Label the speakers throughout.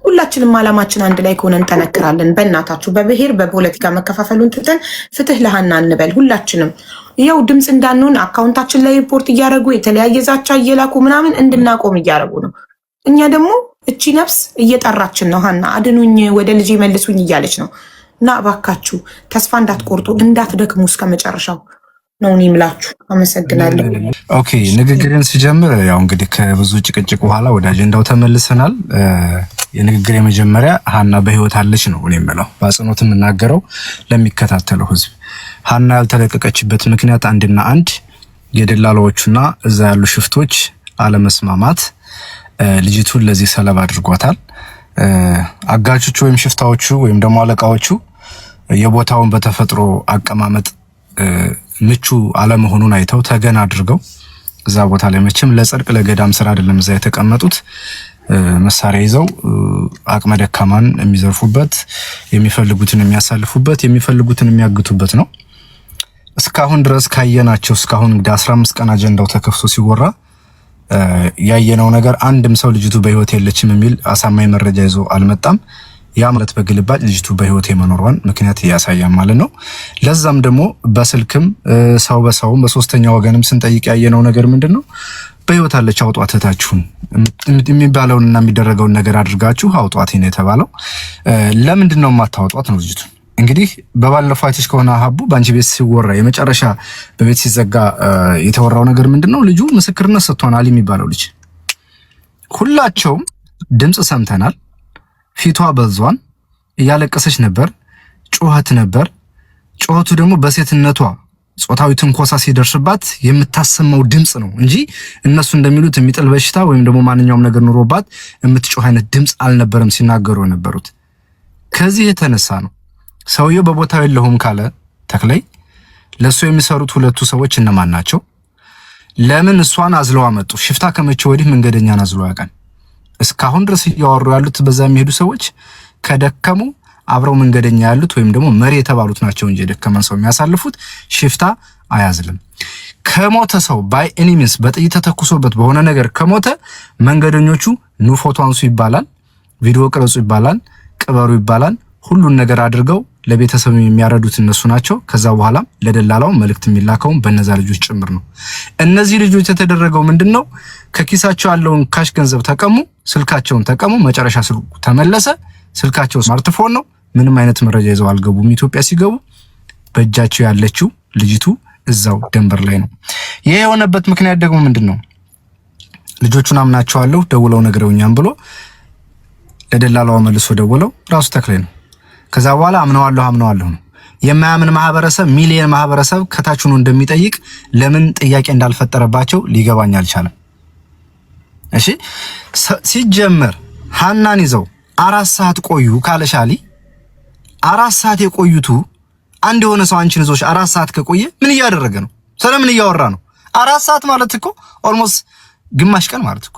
Speaker 1: ሁላችንም አላማችን አንድ ላይ ከሆነ እንጠነክራለን። በእናታችሁ በብሔር በፖለቲካ መከፋፈሉን ትተን ፍትህ ለሃና እንበል። ሁላችንም ይኸው ድምፅ እንዳንሆን አካውንታችን ላይ ሪፖርት እያደረጉ የተለያየ ዛቻ እየላኩ ምናምን እንድናቆም እያደረጉ ነው። እኛ ደግሞ እቺ ነፍስ እየጠራችን ነው። ሃና አድኑኝ፣ ወደ ልጅ መልሱኝ እያለች ነው። እና እባካችሁ ተስፋ እንዳትቆርጡ፣ እንዳትደክሙ እስከ መጨረሻው ነው የሚላችሁ። አመሰግናለሁ።
Speaker 2: ኦኬ፣ ንግግርን ሲጀምር ያው እንግዲህ ከብዙ ጭቅጭቅ በኋላ ወደ አጀንዳው ተመልሰናል። የንግግር የመጀመሪያ ሃና በህይወት አለች ነው እኔ የምለው። በአጽንኦት የምናገረው ለሚከታተለው ህዝብ ሃና ያልተለቀቀችበት ምክንያት አንድና አንድ የደላላዎቹና እዛ ያሉ ሽፍቶች አለመስማማት ልጅቱን ለዚህ ሰለባ አድርጓታል። አጋቾቹ ወይም ሽፍታዎቹ ወይም ደግሞ አለቃዎቹ የቦታውን በተፈጥሮ አቀማመጥ ምቹ አለመሆኑን አይተው ተገን አድርገው እዛ ቦታ ላይ መቼም ለጽድቅ ለገዳም ስራ አይደለም እዛ የተቀመጡት መሳሪያ ይዘው አቅመ ደካማን የሚዘርፉበት፣ የሚፈልጉትን የሚያሳልፉበት፣ የሚፈልጉትን የሚያግቱበት ነው። እስካሁን ድረስ ካየናቸው እስካሁን እንግዲህ 15 ቀን አጀንዳው ተከፍቶ ሲወራ ያየነው ነገር አንድም ሰው ልጅቱ በህይወት የለችም የሚል አሳማኝ መረጃ ይዞ አልመጣም። ያ ማለት በግልባጭ ልጅቱ በህይወት የመኖሯን ምክንያት ያሳያል ማለት ነው። ለዛም ደግሞ በስልክም ሰው በሰውም በሶስተኛ ወገንም ስንጠይቅ ያየነው ነገር ምንድነው? በህይወት አለች አውጧት እህታችሁን የሚባለውንና የሚደረገውን ነገር አድርጋችሁ አውጧት ነው የተባለው። ለምንድነው የማታወጧት ነው ልጅቱ? እንግዲህ በባለፈው አይተሽ ከሆነ ሀቡ ባንቺ ቤት ሲወራ የመጨረሻ በቤት ሲዘጋ የተወራው ነገር ምንድነው? ልጁ ምስክርነት ሰጥቷል የሚባለው ልጅ ሁላቸውም ድምጽ ሰምተናል። ፊቷ በዟን እያለቀሰች ነበር፣ ጮኸት ነበር። ጮኸቱ ደግሞ በሴትነቷ ጾታዊ ትንኮሳ ሲደርስባት የምታሰማው ድምጽ ነው እንጂ እነሱ እንደሚሉት የሚጥል በሽታ ወይም ደግሞ ማንኛውም ነገር ኑሮባት የምትጮህ አይነት ድምጽ አልነበረም ሲናገሩ የነበሩት። ከዚህ የተነሳ ነው ሰውየው በቦታው የለሁም ካለ ተክላይ ለሱ የሚሰሩት ሁለቱ ሰዎች እነማን ናቸው? ለምን እሷን አዝለው አመጡ? ሽፍታ ከመቼ ወዲህ መንገደኛን አዝለው ያውቃል? እስካሁን ድረስ እያወሩ ያሉት በዛ የሚሄዱ ሰዎች ከደከሙ አብረው መንገደኛ ያሉት ወይም ደግሞ መሪ የተባሉት ናቸው እንጂ የደከመን ሰው የሚያሳልፉት ሽፍታ አያዝልም። ከሞተ ሰው ባይ ኤኒሚንስ በጥይት ተተኩሶበት በሆነ ነገር ከሞተ መንገደኞቹ ኑ ፎቶ አንሱ ይባላል፣ ቪዲዮ ቅረጹ ይባላል፣ ቅበሩ ይባላል። ሁሉን ነገር አድርገው ለቤተሰብ የሚያረዱት እነሱ ናቸው። ከዛ በኋላ ለደላላው መልእክት የሚላከው በእነዛ ልጆች ጭምር ነው። እነዚህ ልጆች የተደረገው ምንድነው? ከኪሳቸው ያለውን ካሽ ገንዘብ ተቀሙ፣ ስልካቸውን ተቀሙ። መጨረሻ ስልኩ ተመለሰ። ስልካቸው ስማርትፎን ነው። ምንም አይነት መረጃ ይዘው አልገቡም። ኢትዮጵያ ሲገቡ በእጃቸው ያለችው ልጅቱ እዛው ደንበር ላይ ነው። ይሄ የሆነበት ምክንያት ደግሞ ምንድነው? ልጆቹን አምናቸዋለሁ ደውለው ነግረውኛል ብሎ ለደላላው መልሶ ደውለው ራሱ ተክላይ ነው። ከዛ በኋላ አምነዋለሁ ነው። የማያምን ማህበረሰብ ሚሊየን ማህበረሰብ ከታች ሆኖ እንደሚጠይቅ ለምን ጥያቄ እንዳልፈጠረባቸው ሊገባኝ አልቻለም። እሺ ሲጀመር ሃናን ይዘው 4 ሰዓት ቆዩ ካለሻሊ 4 ሰዓት የቆዩቱ አንድ የሆነ ሰው አንቺን ይዞሽ 4 ሰዓት ከቆየ ምን እያደረገ ነው? ስለምን እያወራ ነው? 4 ሰዓት ማለት እኮ ኦልሞስት ግማሽ ቀን ማለት እኮ።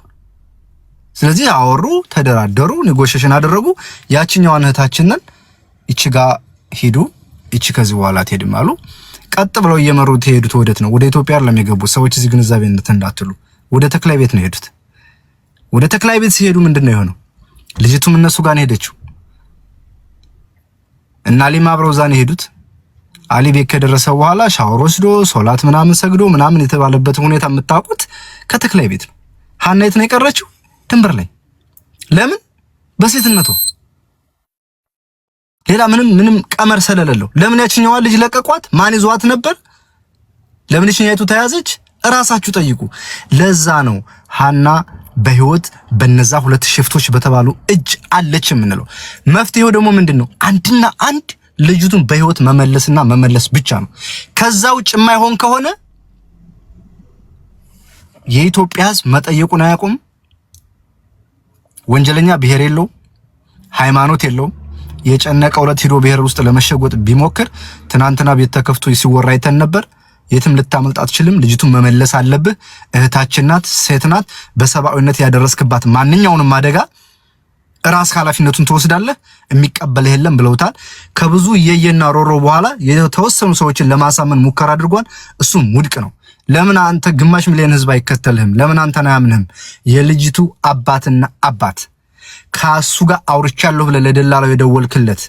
Speaker 2: ስለዚህ አወሩ፣ ተደራደሩ፣ ኔጎሽዬሽን አደረጉ። ያቺኛዋን እህታችንን እቺ ጋር ሄዱ፣ እቺ ከዚህ በኋላ ትሄድም አሉ። ቀጥ ብለው እየመሩት የሄዱት ወዴት ነው? ወደ ኢትዮጵያ አይደለም የገቡት። ሰዎች እዚህ ግንዛቤ እንዳትሉ ወደ ተክላይ ቤት ነው የሄዱት። ወደ ተክላይ ቤት ሲሄዱ ምንድነው የሆነው? ልጅቱም እነሱ ጋር ነው ሄደችው እና አሊም አብረው ዛን ሄዱት። አሊ ቤት ከደረሰ በኋላ ሻወር ወስዶ ሶላት ምናምን ሰግዶ ምናምን የተባለበት ሁኔታ የምታውቁት ከተክላይ ቤት ነው። ሃና የት ነው የቀረችው? ድንበር ላይ። ለምን? በሴትነቷ ሌላ ምንም ቀመር ስለሌለው። ለምን ያችኛዋ ልጅ ለቀቋት? ማን ይዟት ነበር? ለምን ያችኛይቱ ተያዘች? እራሳችሁ ጠይቁ። ለዛ ነው ሃና በህይወት በነዛ ሁለት ሽፍቶች በተባሉ እጅ አለች የምንለው። መፍትሄው ደግሞ ምንድነው? አንድና አንድ ልጅቱን በህይወት መመለስና መመለስ ብቻ ነው። ከዛ ውጭ የማይሆን ከሆነ የኢትዮጵያ ሕዝብ መጠየቁን አያቆም። ወንጀለኛ ብሔር የለው፣ ሃይማኖት የለው። የጨነቀው ለት ሄዶ ብሔር ውስጥ ለመሸጎጥ ቢሞክር ትናንትና ቤት ተከፍቶ ሲወራ አይተን ነበር። የትም ልታመልጥ አትችልም። ልጅቱን መመለስ አለብህ። እህታችን ናት፣ ሴት ናት። በሰብአዊነት ያደረስክባት ማንኛውንም አደጋ ራስ ኃላፊነቱን ትወስዳለህ። የሚቀበልህ የለም ብለውታል። ከብዙ የየና ሮሮ በኋላ የተወሰኑ ሰዎችን ለማሳመን ሙከራ አድርጓል። እሱም ውድቅ ነው። ለምን አንተ ግማሽ ሚሊዮን ህዝብ አይከተልህም? ለምን አንተን አያምንህም? የልጅቱ አባትና አባት ካሱ ጋር አውርቻለሁ ብለህ ለደላላው የደወልክለት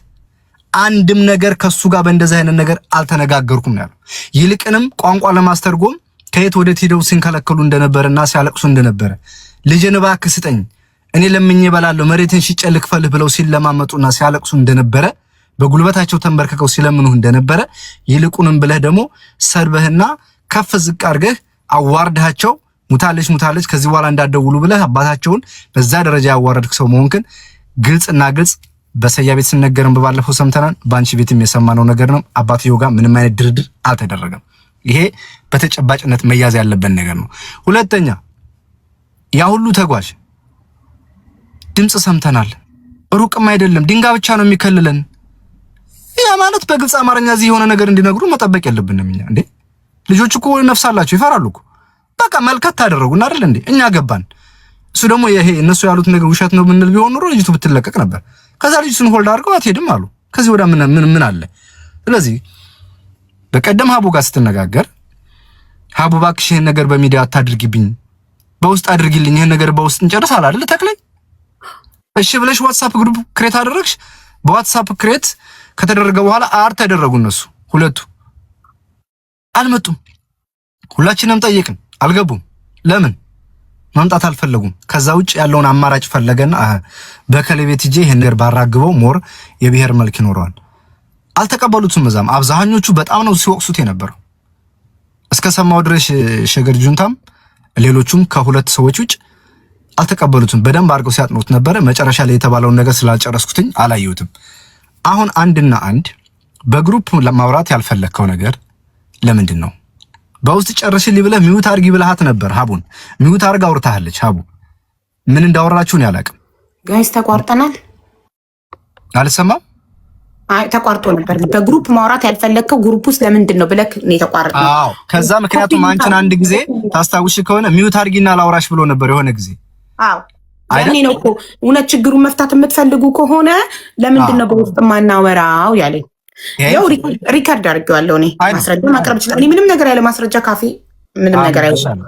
Speaker 2: አንድም ነገር ከሱ ጋር በእንደዚህ አይነት ነገር አልተነጋገርኩም ነው ያለው። ይልቅንም ቋንቋ ለማስተርጎም ከየት ወደ ሄደው ሲንከለከሉ እንደነበረና ሲያለቅሱ እንደነበረ ልጄን እባክህ ስጠኝ እኔ ለምኜ እበላለሁ መሬትን ሽጬ ልክፈልህ ብለው ሲለማመጡና ሲያለቅሱ እንደነበረ በጉልበታቸው ተንበርከከው ሲለምኑህ እንደነበረ ይልቁንም ብለህ ደግሞ ሰድበህና ከፍ ዝቅ አድርገህ አዋርድሃቸው ሙታለች ከዚህ በኋላ እንዳደውሉ ብለህ አባታቸውን በዛ ደረጃ ያዋረድክ ሰው መሆንክን ግልጽና ግልጽ በሰያ ቤት ሲነገርም በባለፈው ሰምተናል። ባንቺ ቤትም የሰማነው ነገር ነው። አባትየው ጋር ምንም አይነት ድርድር አልተደረገም። ይሄ በተጨባጭነት መያዝ ያለበት ነገር ነው። ሁለተኛ ያ ሁሉ ተጓዥ ድምጽ ሰምተናል። ሩቅም አይደለም ድንጋይ ብቻ ነው የሚከልለን። ያ ማለት በግልጽ አማርኛ እዚህ የሆነ ነገር እንዲነግሩ መጠበቅ የለብንም እኛ እንዴ። ልጆች እኮ ነፍስ አላቸው ይፈራሉ እኮ። በቃ መልከት ታደረጉና አይደል እንዴ እኛ ገባን። እሱ ደግሞ ይሄ እነሱ ያሉት ነገር ውሸት ነው ብንል ቢሆን ኑሮ ልጅቱ ብትለቀቅ ነበር። ከዛ ልጅቱን ሆልድ አድርገው አትሄድም አሉ። ከዚህ ወደ ምን አለ? ስለዚህ በቀደም ሀቡ ጋር ስትነጋገር ሀቡ እባክሽ ይሄን ነገር በሚዲያ አታድርጊብኝ፣ በውስጥ አድርጊልኝ፣ ይሄን ነገር በውስጥ እንጨርስ አለ አይደል ተክለይ። እሺ ብለሽ ዋትስአፕ ግሩፕ ክሬት አደረግሽ። በዋትስአፕ ክሬት ከተደረገ በኋላ አር ተደረጉ። እነሱ ሁለቱ አልመጡም። ሁላችንም ጠየቅን፣ አልገቡም። ለምን መምጣት አልፈለጉም? ከዛ ውጭ ያለውን አማራጭ ፈለገና በከሌ ቤት ሂጄ ይሄን ነገር ባራግበው ሞር የብሔር መልክ ይኖረዋል። አልተቀበሉትም። እዛም አብዛኞቹ በጣም ነው ሲወቅሱት የነበረው። እስከ ሰማው ድረስ ሸገር ጁንታም ሌሎቹም ከሁለት ሰዎች ውጭ አልተቀበሉትም። በደንብ አድርገው ሲያጥኑት ነበረ። መጨረሻ ላይ የተባለውን ነገር ስላልጨረስኩትኝ አላየሁትም። አሁን አንድና አንድ በግሩፕ ለማውራት ያልፈለከው ነገር ለምንድን ነው? በውስጥ ጨርሽልኝ ብለህ ሚውት አድርጊ ብለሃት ነበር። ሀቡን ሚውት አድርጋ አውርታለች። ሀቡ ምን እንዳወራችሁ ነው ያላቅም።
Speaker 1: ጋይስ ተቋርጠናል።
Speaker 2: አልሰማም።
Speaker 1: አይ ተቋርጦ ነበር። በግሩፕ ማውራት ያልፈለከው ግሩፕ ውስጥ ለምንድን ነው ብለህ ነው የተቋረጠው?
Speaker 2: አዎ ከዛ ምክንያቱም አንቺን አንድ ጊዜ ታስታውሽ ከሆነ ሚውት አድርጊና ላውራሽ ብሎ ነበር የሆነ ጊዜ።
Speaker 1: አዎ ያኔ ነው እኮ እውነት ችግሩን መፍታት የምትፈልጉ ከሆነ ለምንድን ነው በውስጥ ማናወራው ያለኝ። ያው ሪከርድ አድርጌዋለሁ። እኔ ማስረጃ ማቅረብ ይችላል። እኔ ምንም ነገር ያለ ማስረጃ ካፌ ምንም ነገር አይደለም።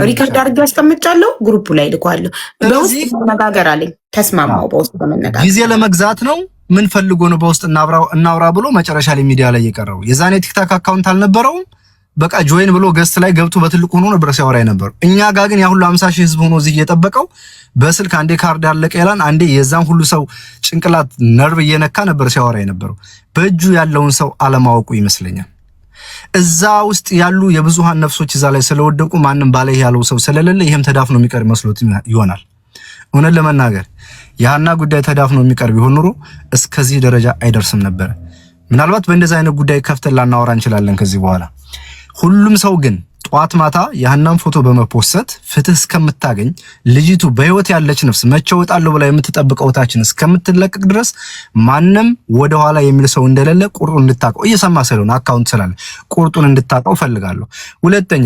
Speaker 1: ሪከርድ አድርጌ አስቀምጫለሁ። ግሩፑ ላይ ልኳለሁ። በውስጥ መነጋገር አለኝ። ተስማማው። በውስጥ በመነጋገር ጊዜ
Speaker 2: ለመግዛት ነው። ምን ፈልጎ ነው በውስጥ እናውራ ብሎ መጨረሻ ላይ ሚዲያ ላይ የቀረው? የዛኔ ቲክታክ አካውንት አልነበረውም። በቃ ጆይን ብሎ ገስት ላይ ገብቶ በትልቁ ሆኖ ነበር ሲያወራ የነበረው። እኛ ጋር ግን ያ ሁሉ 50 ሺህ ህዝብ ሆኖ እዚህ እየጠበቀው በስልክ አንዴ ካርድ አለቀ ይላል፣ አንዴ የዛን ሁሉ ሰው ጭንቅላት ነርቭ እየነካ ነበር ሲያወራ የነበረው። በእጁ ያለውን ሰው አለማወቁ ይመስለኛል። እዛ ውስጥ ያሉ የብዙሃን ነፍሶች እዛ ላይ ስለወደቁ ማንም ባለ ያለው ሰው ስለሌለ ይሄም ተዳፍኖ የሚቀር መስሎት ይሆናል። እውነት ለመናገር ያና ጉዳይ ተዳፍኖ የሚቀር ቢሆን ኑሮ እስከዚህ ደረጃ አይደርስም ነበር። ምናልባት በእንደዛ አይነት ጉዳይ ከፍተን ላናወራ እንችላለን ከዚህ በኋላ። ሁሉም ሰው ግን ጧት ማታ ያህናም ፎቶ በመፖሰት ፍትህ እስከምታገኝ ልጅቱ በህይወት ያለች ነፍስ መቼ እወጣለሁ ብላ የምትጠብቀው ታችን እስከምትለቀቅ ድረስ ማንም ወደ ኋላ የሚል ሰው እንደሌለ ቁርጡን እንድታቀው እየሰማ ስለሆነ አካውንት ስላለ ቁርጡን እንድታቀው ፈልጋለሁ። ሁለተኛ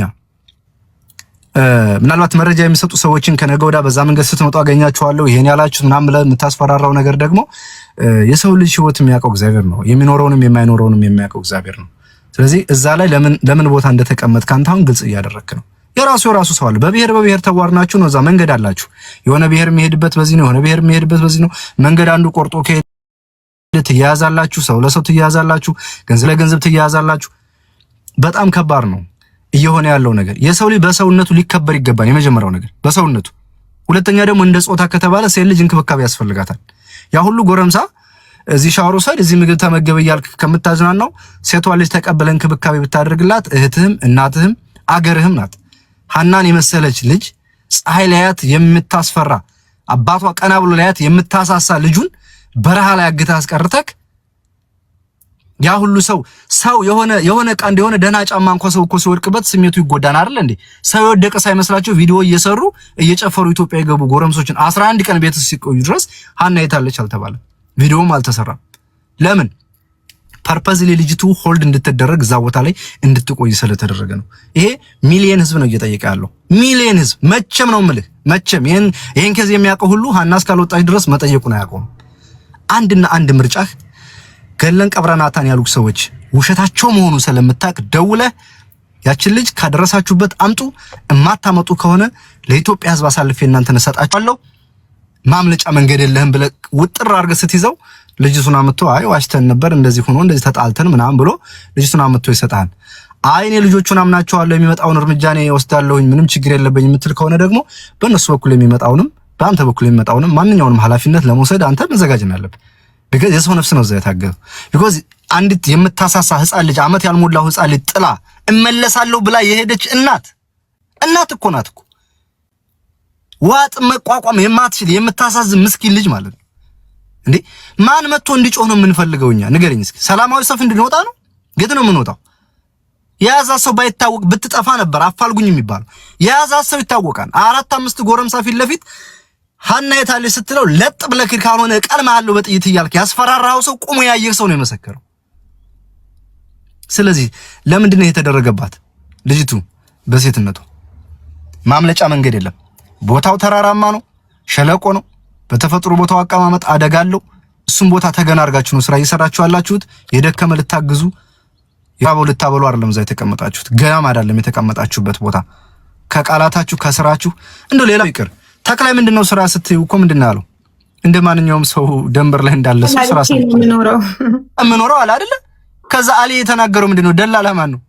Speaker 2: ምናልባት መረጃ የሚሰጡ ሰዎችን ከነገ ወዲያ በዛ መንገድ ስትመጡ አገኛችኋለሁ ይሄን ያላችሁት ምናምን ብለህ የምታስፈራራው ነገር ደግሞ የሰው ልጅ ህይወት የሚያውቀው እግዚአብሔር ነው። የሚኖረውንም የማይኖረውንም የሚያውቀው እግዚአብሔር ነው። ስለዚህ እዛ ላይ ለምን ቦታ እንደተቀመጥ ካንተ አሁን ግልጽ እያደረክ ነው። የራሱ ሰው አለ። በብሔር ተዋርናችሁ ነው። እዛ መንገድ አላችሁ። የሆነ ብሔር የሚሄድበት በዚህ ነው፣ የሆነ ብሔር የሚሄድበት በዚህ ነው። መንገድ አንዱ ቆርጦ ከሄደ ትያያዛላችሁ፣ ሰው ለሰው ትያያዛላችሁ፣ ገንዘብ ለገንዘብ ትያያዛላችሁ። በጣም ከባድ ነው እየሆነ ያለው ነገር። የሰው ልጅ በሰውነቱ ሊከበር ይገባል። የመጀመሪያው ነገር በሰውነቱ። ሁለተኛ ደግሞ እንደ ጾታ ከተባለ ሴት ልጅ እንክብካቤ ያስፈልጋታል። ያ ሁሉ ጎረምሳ እዚህ ሻወር ወሰድ እዚህ ምግብ ተመገበ እያልክ ከምታዝናናው ሴቷ ልጅ ተቀበለን እንክብካቤ ብታደርግላት እህትህም እናትህም አገርህም ናት። ሀናን የመሰለች ልጅ ፀሐይ ላያት የምታስፈራ አባቷ ቀና ብሎ ላያት የምታሳሳ ልጁን በረሃ ላይ አግታ አስቀርተክ ያ ሁሉ ሰው የሆነ ቀን የሆነ ደህና ጫማ እንኳን ሰው እኮ ሲወድቅበት ስሜቱ ይጎዳና አይደል እንዴ? ሰው የወደቀ ሳይመስላቸው ቪዲዮ እየሰሩ እየጨፈሩ ኢትዮጵያ የገቡ ጎረምሶችን 11 ቀን ቤት ሲቆዩ ድረስ ሀና የታለች አልተባለም። ቪዲዮም አልተሰራም። ለምን? ፐርፐዝሊ ልጅቱ ሆልድ እንድትደረግ እዛ ቦታ ላይ እንድትቆይ ስለተደረገ ነው። ይሄ ሚሊየን ህዝብ ነው እየጠየቀ ያለው። ሚሊየን ህዝብ መቼም ነው የምልህ፣ መቼም ይሄን ከዚህ የሚያውቀው ሁሉ ሀና እስካልወጣች ድረስ መጠየቁን አያውቀውም። አንድና አንድ ምርጫህ ገለን ቀብረናታን ያሉት ሰዎች ውሸታቸው መሆኑ ስለምታውቅ ደውለህ ያችን ልጅ ካደረሳችሁበት አምጡ፣ እማታመጡ ከሆነ ለኢትዮጵያ ህዝብ አሳልፌ እናንተን እሰጣችኋለሁ። ማምለጫ መንገድ የለህም ብለህ ውጥር አድርገህ ስትይዘው ልጅቱን አምጥቶ አይ ዋሽተን ነበር እንደዚህ ሆኖ እንደዚህ ተጣልተን ምናምን ብሎ ልጅቱን አምጥቶ ይሰጣል። አይ እኔ ልጆቹን አምናቸዋለሁ የሚመጣውን እርምጃ እኔ ወስዳለሁኝ ምንም ችግር የለብኝ የምትል ከሆነ ደግሞ በእነሱ በኩል የሚመጣውንም በአንተ በኩል የሚመጣውንም ማንኛውንም ኃላፊነት ለመውሰድ አንተ መዘጋጀት አለብህ። ቢኮዝ የሰው ነፍስ ነው እዛ የታገዘው። ቢኮዝ አንዲት የምታሳሳ ህፃን ልጅ አመት ያልሞላው ህፃን ልጅ ጥላ እመለሳለሁ ብላ የሄደች እናት እኮ ናት እኮ ዋጥ መቋቋም የማትችል የምታሳዝን ምስኪን ልጅ ማለት ነው እንዴ። ማን መጥቶ እንዲጮህ ነው የምንፈልገው እኛ? ንገረኝ እስኪ። ሰላማዊ ሰልፍ እንድንወጣ ነው? የት ነው የምንወጣው? የያዛ ሰው ባይታወቅ ብትጠፋ ነበር አፋልጉኝ የሚባለው። የያዛ ሰው ይታወቃል። 4-5 ጎረምሳ ፊት ለፊት ሀና የታለች ስትለው ለጥ ብለህ ካልሆነ ቀልማለሁ በጥይት እያልክ ያስፈራራው ሰው ቆሞ ያየህ ሰው ነው የመሰከረው። ስለዚህ ለምንድን ነው የተደረገባት ልጅቱ? በሴትነቱ ማምለጫ መንገድ የለም። ቦታው ተራራማ ነው፣ ሸለቆ ነው። በተፈጥሮ ቦታው አቀማመጥ አደጋ አለው። እሱም ቦታ ተገና አድርጋችሁ ነው ስራ እየሰራችሁ ያላችሁት። የደከመ ልታግዙ ያባው ልታበሉ አይደለም እዛ የተቀመጣችሁት። ገናም አይደለም የተቀመጣችሁበት ቦታ። ከቃላታችሁ ከስራችሁ እንደው ሌላው ይቅር ተክላይ ምንድነው ስራ ስትዩ እኮ ምንድነው ያለው? እንደ ማንኛውም ሰው ደንበር ላይ እንዳለ ሰው ስራ የምኖረው አለ አይደለ? ከዛ አሊ የተናገረው ምንድነው? ደላላ ማን ነው?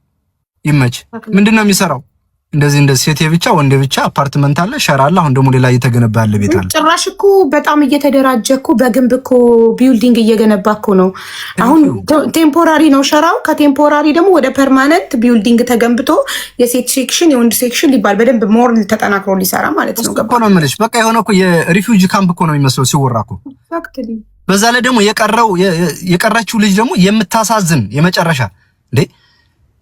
Speaker 2: ይመች ምንድነው የሚሰራው? እንደዚህ ሴት ብቻ ወንድ ብቻ አፓርትመንት አለ፣ ሸራ አለ። አሁን ደግሞ ሌላ እየተገነባ ያለ ቤት አለ። ጭራሽ
Speaker 1: እኮ በጣም እየተደራጀ እኮ በግንብ እኮ ቢልዲንግ እየገነባ እኮ ነው። አሁን ቴምፖራሪ ነው ሸራው። ከቴምፖራሪ ደግሞ ወደ ፐርማነንት ቢልዲንግ ተገንብቶ የሴት ሴክሽን የወንድ ሴክሽን ሊባል በደንብ ሞር ተጠናክሮ ሊሰራ ማለት ነው።
Speaker 2: እኮ ነው የምልሽ። በቃ የሆነ እኮ የሪፊውጂ ካምፕ እኮ ነው የሚመስለው ሲወራ እኮ። በዛ ላይ ደግሞ የቀረችው ልጅ ደግሞ የምታሳዝን የመጨረሻ እንዴ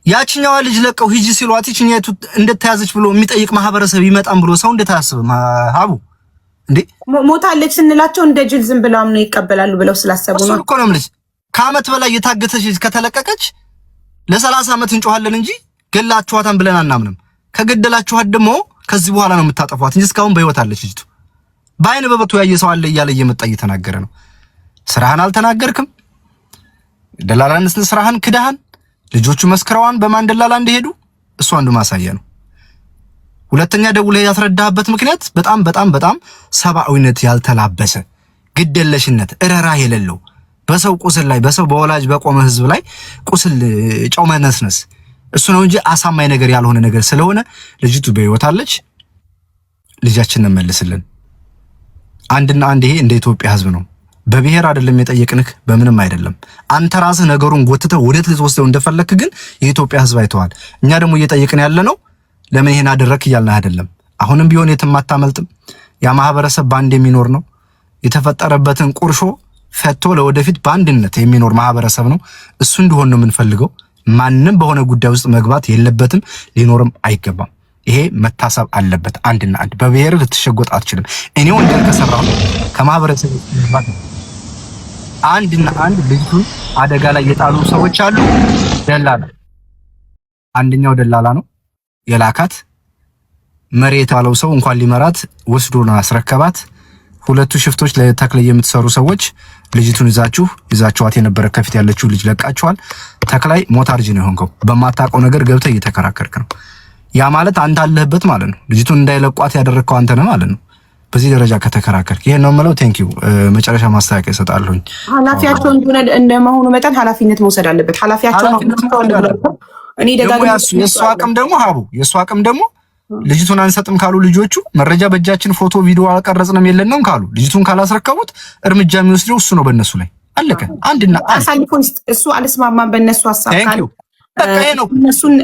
Speaker 2: ያቺኛዋ ልጅ ለቀው ሂጂ ሲሏት ይችኛይቱ እንደተያዘች ብሎ የሚጠይቅ ማህበረሰብ ይመጣም ብሎ ሰው እንደታያስብ ሀቡ እንዴ
Speaker 1: ሞታለች ስንላቸው እንደ ጅል ዝም ብለው ነው ይቀበላሉ ብለው ስላሰቡ ነው
Speaker 2: እኮ ነው የምልሽ። ከዓመት በላይ የታገተች ልጅ ከተለቀቀች ለ30 ዓመት እንጮሃለን እንጂ ገላችኋታን ብለን አናምንም። ከገደላችኋት ደግሞ ከዚህ በኋላ ነው የምታጠፏት እንጂ እስካሁን በህይወት አለች ልጅቱ። በአይን በበቱ ያየ ሰው አለ እያለ እየመጣ እየተናገረ ነው። ስራህን አልተናገርክም። ደላላንስ ስራህን ክዳህን ልጆቹ መስክረዋን በማን ደላላ እንደሄዱ እሱ አንዱ ማሳያ ነው። ሁለተኛ ደውለህ ያስረዳህበት ምክንያት በጣም ሰብአዊነት ያልተላበሰ ግደለሽነት እረራ የሌለው በሰው ቁስል ላይ በሰው በወላጅ በቆመ ህዝብ ላይ ቁስል ጨው መነስነስ እሱ ነው እንጂ አሳማኝ ነገር ያልሆነ ነገር ስለሆነ ልጅቱ በህይወት አለች። ልጃችንን መልስልን። አንድና አንድ ይሄ እንደ ኢትዮጵያ ህዝብ ነው። በብሔር አይደለም የጠየቅንህ በምንም አይደለም። አንተ ራስህ ነገሩን ጎትተህ ወዴት ልትወስደው እንደፈለክ ግን የኢትዮጵያ ህዝብ አይተዋል። እኛ ደግሞ እየጠየቅን ያለ ነው ለምን ይሄን አደረክ እያልን አይደለም። አሁንም ቢሆን የትም አታመልጥም። ያ ማህበረሰብ ባንድ የሚኖር ነው። የተፈጠረበትን ቁርሾ ፈቶ ለወደፊት ባንድነት የሚኖር ማህበረሰብ ነው። እሱ እንዲሆን ነው የምንፈልገው። ማንም በሆነ ጉዳይ ውስጥ መግባት የለበትም፣ ሊኖርም አይገባም። ይሄ መታሰብ አለበት። አንድና አንድ በብሔር ልትሸጎጥ አትችልም። እኔ ወንጀል ከሰራሁ ከማህበረሰብ አንድና አንድ ልጅቱ አደጋ ላይ የጣሉ ሰዎች አሉ። ደላላ አንደኛው ደላላ ነው የላካት። መሬት ያለው ሰው እንኳን ሊመራት ወስዶ ነው አስረከባት። ሁለቱ ሽፍቶች ለተክለ የምትሰሩ ሰዎች ልጅቱን ይዛችኋት የነበረ ከፊት ያለችው ልጅ ለቃችኋል። ተክላይ ሞታርጅ ነው የሆንከው። በማታውቀው ነገር ገብተህ እየተከራከርክ ነው። ያ ማለት አንተ አለህበት ማለት ነው። ልጅቱን እንዳይለቋት ያደረግከው አንተ ነህ ማለት ነው። በዚህ ደረጃ ከተከራከርክ ይሄን ነው የምለው። ቴንክ ዩ። መጨረሻ ማስተካከያ እሰጣለሁኝ።
Speaker 1: ኃላፊያቸው እንደመሆኑ መጠን ኃላፊነት መውሰድ አለበት። ኃላፊያቸው ነው። እኔ ደጋግሞ የእሱ አቅም ደግሞ ልጅቱን አንሰጥም ካሉ ልጆቹ መረጃ በእጃችን ፎቶ ቪዲዮ አልቀረጽንም የለንም ካሉ ልጅቱን ካላስረከቡት እርምጃ የሚወስደው እሱ ነው በእነሱ ላይ። አለቀ። አንድና አሳልፎ እሱ አልስማማም በእነሱ ሀሳብ ካለ እነሱን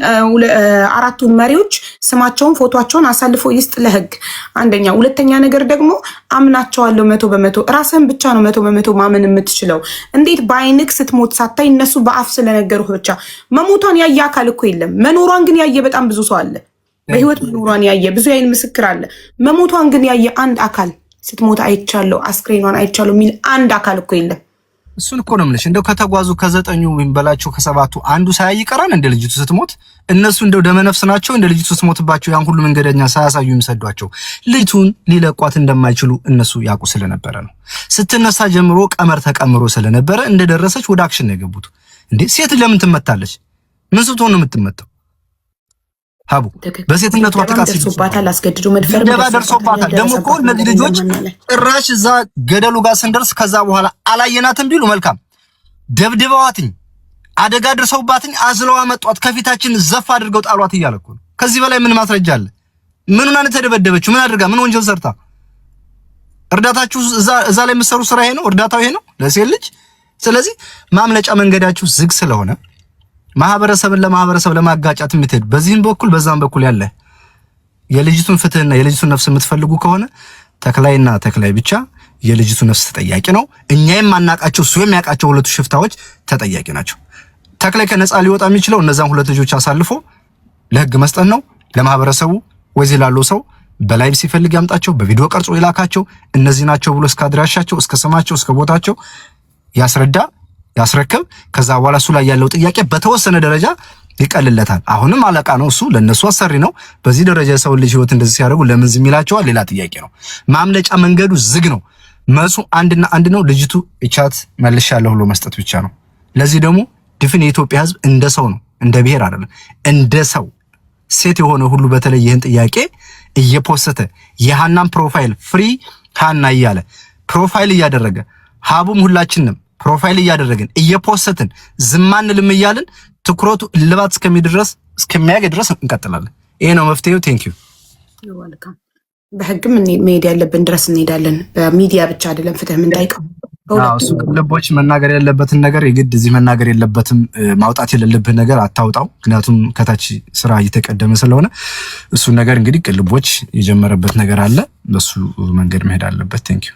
Speaker 1: አራቱን መሪዎች ስማቸውን ፎቶቸውን አሳልፎ ይስጥ ለህግ። አንደኛ። ሁለተኛ ነገር ደግሞ አምናቸዋለሁ 100%። ራስህን ብቻ ነው 100% ማመን የምትችለው። እንዴት በአይንክ ስትሞት ሳታይ እነሱ በአፍ ስለነገሩህ ብቻ መሞቷን ያየ አካል እኮ የለም። መኖሯን ግን ያየ በጣም ብዙ ሰው አለ። በህይወት መኖሯን ያየ ብዙ የዓይን ምስክር አለ። መሞቷን ግን ያየ አንድ አካል ስትሞት አይቻለሁ አስክሬኗን አይቻለሁ የሚል አንድ አካል እኮ የለም።
Speaker 2: እሱን እኮ ነው የምልሽ። እንደው ከተጓዙ ከ9 ወይም በላቸው ከ7 አንዱ ሳያይ ይቀራል እንደ ልጅቱ ስትሞት። እነሱ እንደው ደመነፍስ ናቸው እንደ ልጅቱ ስትሞትባቸው ያን ሁሉ መንገደኛ ሳያሳዩ የሚሰዷቸው። ልጅቱን ሊለቋት እንደማይችሉ እነሱ ያውቁ ስለነበረ ነው። ስትነሳ ጀምሮ ቀመር ተቀምሮ ስለነበረ እንደደረሰች ወደ አክሽን ነው የገቡት። እንዴ ሴት ለምን ትመታለች? ምን ስትሆን ነው የምትመታው? ሀቡ በሴትነቷ ጥቃት
Speaker 1: ደርሶባታል። አስገድዶ መድፈር
Speaker 2: ደርሶባታል። ደግሞ እኮ እነዚህ ልጆች ጭራሽ እዛ ገደሉ ጋር ስንደርስ ከዛ በኋላ አላየናትም ቢሉ መልካም ደብድበዋትኝ አደጋ ደርሰውባትኝ አዝለዋ መጧት ከፊታችን ዘፍ አድርገው ጣሏት እያለ እኮ ነው። ከዚህ በላይ ምን ማስረጃ አለ? ምኑን አንተ ተደበደበችው? ምን አድርጋ? ምን ወንጀል ሰርታ? እርዳታችሁ እዛ ላይ የምትሰሩ ስራ ይሄ ነው? እርዳታው ይሄ ነው ለሴት ልጅ? ስለዚህ ማምለጫ መንገዳችሁ ዝግ ስለሆነ ማህበረሰብን ለማህበረሰብ ለማጋጫት የምትሄድ በዚህም በኩል በዛም በኩል ያለ የልጅቱን ፍትህና የልጅቱን ነፍስ የምትፈልጉ ከሆነ ተክላይና ተክላይ ብቻ የልጅቱ ነፍስ ተጠያቂ ነው። እኛም ማናቃቸው እሱ የሚያውቃቸው ሁለቱ ሽፍታዎች ተጠያቂ ናቸው። ተክላይ ከነፃ ሊወጣ የሚችለው እነዛን ሁለት ልጆች አሳልፎ ለህግ መስጠት ነው። ለማህበረሰቡ ወይዚህ ላለው ሰው በላይቭ ሲፈልግ ያምጣቸው፣ በቪዲዮ ቀርጾ ይላካቸው። እነዚህ ናቸው ብሎ እስከ አድራሻቸው እስከ ስማቸው እስከ ቦታቸው ያስረዳ ያስረክብ። ከዛ በኋላ እሱ ላይ ያለው ጥያቄ በተወሰነ ደረጃ ይቀልለታል። አሁንም አለቃ ነው እሱ፣ ለነሱ አሰሪ ነው። በዚህ ደረጃ የሰው ልጅ ህይወት እንደዚህ ሲያደርጉ ለምን ዝም ይላቸዋል? ሌላ ጥያቄ ነው። ማምለጫ መንገዱ ዝግ ነው። መሱ አንድና አንድ ነው። ልጅቱ እቻት መልሻለሁ ብሎ መስጠት ብቻ ነው። ለዚህ ደግሞ ድፍን የኢትዮጵያ ህዝብ እንደ ሰው ነው፣ እንደ ብሔር አይደለም፣ እንደ ሰው ሴት የሆነ ሁሉ በተለይ ይህን ጥያቄ እየፖሰተ የሃናን ፕሮፋይል ፍሪ ሃና እያለ ፕሮፋይል እያደረገ ሀቡም ሁላችንም ፕሮፋይል እያደረግን እየፖሰትን ዝም አንልም እያልን ትኩረቱ እልባት እስከሚያገኝ ድረስ እንቀጥላለን። ይሄ ነው መፍትሄው። ቴንክ ዩ።
Speaker 1: በህግም መሄድ ያለብን ድረስ እንሄዳለን። በሚዲያ ብቻ አይደለም ፍትህ የምንጠይቀው።
Speaker 2: እሱ ልቦች መናገር ያለበትን ነገር የግድ እዚህ መናገር የለበትም። ማውጣት የሌለብህ ነገር አታውጣው። ምክንያቱም ከታች ስራ እየተቀደመ ስለሆነ እሱን ነገር እንግዲህ ቅልቦች የጀመረበት ነገር አለ። በሱ መንገድ መሄድ አለበት። ቴንክ ዩ